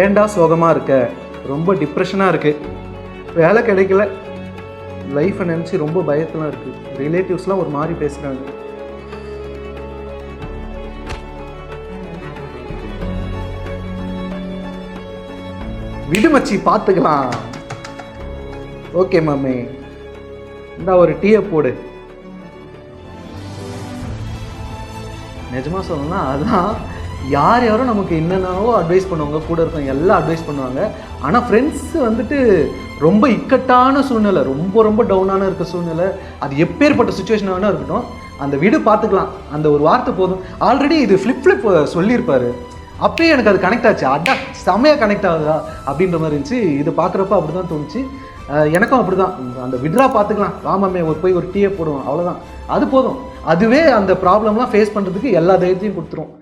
ஏன்டா சோகமாக இருக்க, ரொம்ப டிப்ரெஷனாக இருக்குது, வேலை கிடைக்கல, லைஃப்பை நினச்சி ரொம்ப பயத்தெலாம் இருக்குது, ரிலேட்டிவ்ஸ்லாம் ஒரு மாதிரி பேசுகிறாங்க. விடுமச்சி பார்த்துக்கலாம். ஓகே மாமே, இந்த ஒரு டீயை போடு. நிஜமாக சொல்லணும்னா அதான் யார் யாரும் நமக்கு என்னென்னவோ அட்வைஸ் பண்ணுவாங்க, கூட இருக்கவங்க எல்லாம் அட்வைஸ் பண்ணுவாங்க. ஆனால் ஃப்ரெண்ட்ஸு வந்துட்டு ரொம்ப இக்கட்டான சூழ்நிலை, ரொம்ப ரொம்ப டவுனான இருக்க சூழ்நிலை, அது எப்பேற்பட்ட சுச்சுவேஷனாக வேணால் இருக்கட்டும், அந்த வீடு பார்த்துக்கலாம், அந்த ஒரு வார்த்தை போதும். ஆல்ரெடி இது ஃப்ளிப் சொல்லியிருப்பார், அப்பயே எனக்கு அது கனெக்ட் ஆச்சு. அடா செமையாக கனெக்ட் ஆகுதா அப்படின்ற மாதிரி இருந்துச்சு. இது பார்க்குறப்ப அப்படி தான் தோணுச்சு. எனக்கும் அப்படி தான், அந்த விட்ரா பார்த்துக்கலாம், வாமாமே போய் ஒரு டீயை போடுவோம், அவ்வளோதான், அது போதும். அதுவே அந்த ப்ராப்ளம்லாம் ஃபேஸ் பண்ணுறதுக்கு எல்லா தைரியத்தையும் கொடுத்துரும்.